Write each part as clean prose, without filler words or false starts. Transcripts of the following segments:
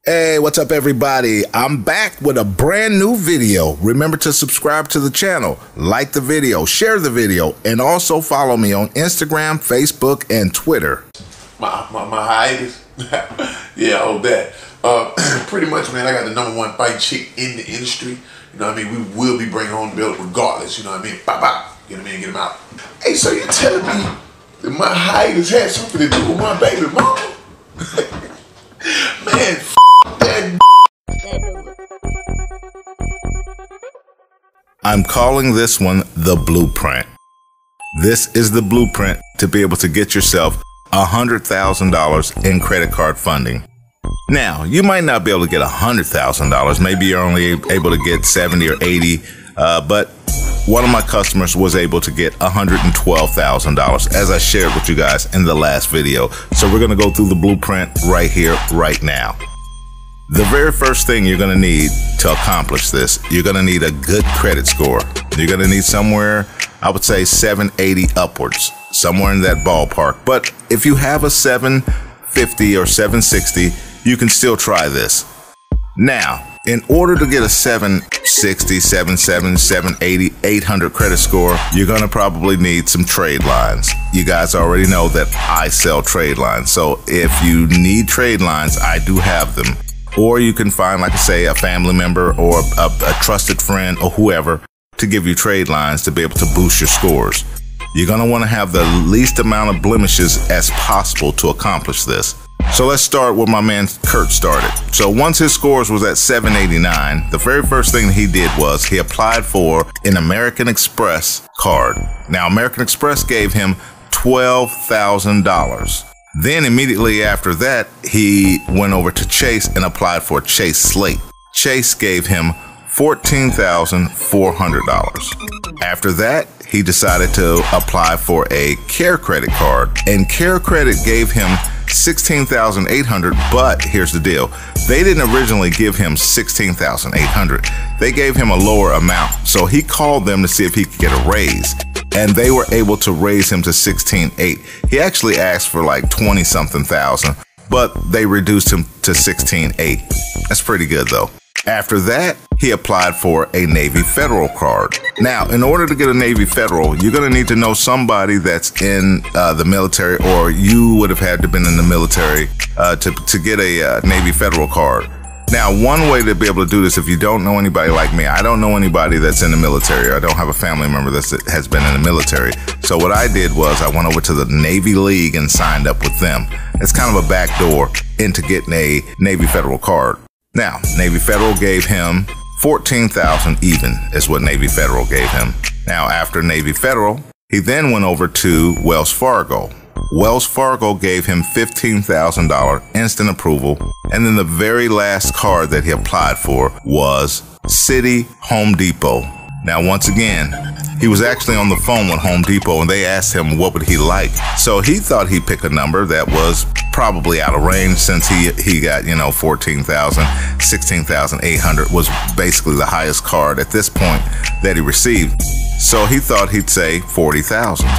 Hey, what's up everybody? I'm back with a brand new video. Remember to subscribe to the channel, like the video, share the video, and also follow me on Instagram, Facebook, and Twitter. My hiatus? Yeah, hold that. Pretty much, man, I got the #1 fight chick in the industry. You know what I mean? We will be bringing home the belt regardless. You know what I mean? Bop, bop. Get him in, get him out. Hey, so you're telling me that my hiatus had something to do with my baby mama? Man, that. I'm calling this one the blueprint. This is the blueprint to be able to get yourself $100,000 in credit card funding. Now, you might not be able to get $100,000. Maybe you're only able to get 70 or 80, but one of my customers was able to get $112,000, as I shared with you guys in the last video. So we're gonna go through the blueprint right here, right now. The very first thing you're gonna need to accomplish this, you're gonna need a good credit score. You're gonna need somewhere, I would say 780 upwards, somewhere in that ballpark. But if you have a 750 or 760, you can still try this. Now, in order to get a 760, 77, 780, 800 credit score, you're gonna probably need some trade lines. You guys already know that I sell trade lines. So if you need trade lines, I do have them. Or you can find, like I say, a family member or a trusted friend or whoever to give you trade lines to be able to boost your scores. You're gonna wanna have the least amount of blemishes as possible to accomplish this. So let's start where my man Kurt started. So once his scores was at 789, the very first thing he did was he applied for an American Express card. Now, American Express gave him $12,000. Then immediately after that, he went over to Chase and applied for a Chase Slate. Chase gave him $14,400. After that, he decided to apply for a Care Credit card, and Care Credit gave him $16,800, but here's the deal. They didn't originally give him $16,800. They gave him a lower amount. So he called them to see if he could get a raise, and they were able to raise him to $16,800. He actually asked for like 20-something thousand, but they reduced him to $16,800. That's pretty good though. After that, he applied for a Navy Federal card. Now, in order to get a Navy Federal, you're gonna need to know somebody that's in the military, or you would have had to been in the military to get a Navy Federal card. Now, one way to be able to do this, if you don't know anybody like me, I don't know anybody that's in the military. I don't have a family member that has been in the military. So what I did was I went over to the Navy League and signed up with them. It's kind of a back door into getting a Navy Federal card. Now, Navy Federal gave him $14,000 even, is what Navy Federal gave him. Now, after Navy Federal, he then went over to Wells Fargo. Wells Fargo gave him $15,000 instant approval. And then the very last card that he applied for was City Home Depot. Now, once again, he was actually on the phone with Home Depot and they asked him what would he like. So he thought he'd pick a number that was probably out of range, since he got, you know, 14,000, 16,800 was basically the highest card at this point that he received. So he thought he'd say 40,000.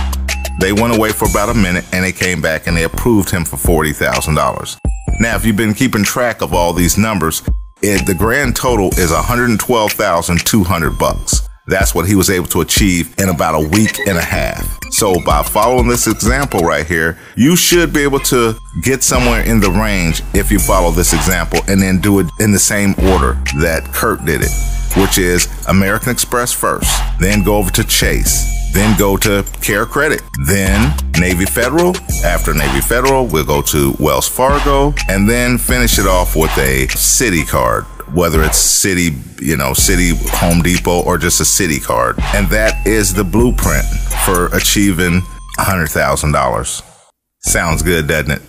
They went away for about a minute and they came back and they approved him for $40,000. Now, if you've been keeping track of all these numbers, the grand total is $112,200. That's what he was able to achieve in about a week and a half. So by following this example right here, you should be able to get somewhere in the range if you follow this example and then do it in the same order that Kurt did it, which is American Express first, then go over to Chase, then go to Care Credit, then Navy Federal. After Navy Federal, we'll go to Wells Fargo, and then finish it off with a City card, whether it's City, you know, City Home Depot or just a City card. And that is the blueprint for achieving $100,000. Sounds good, doesn't it?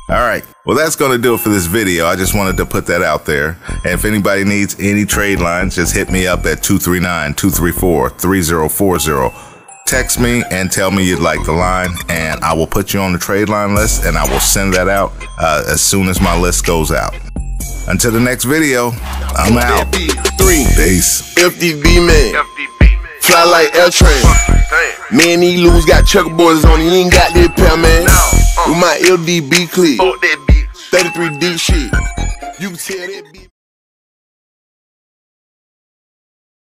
All right, well, that's going to do it for this video. I just wanted to put that out there. And if anybody needs any trade lines, just hit me up at 239-234-3040. Text me and tell me you'd like the line, and I will put you on the trade line list, and I will send that out as soon as my list goes out. Until the next video, I'm out. Peace. FDB man. Fly like L train. Man, he loose, got checkerboards on, he ain't got that pair, man. With my LDB clip. 33D shit. You can tell that bitch.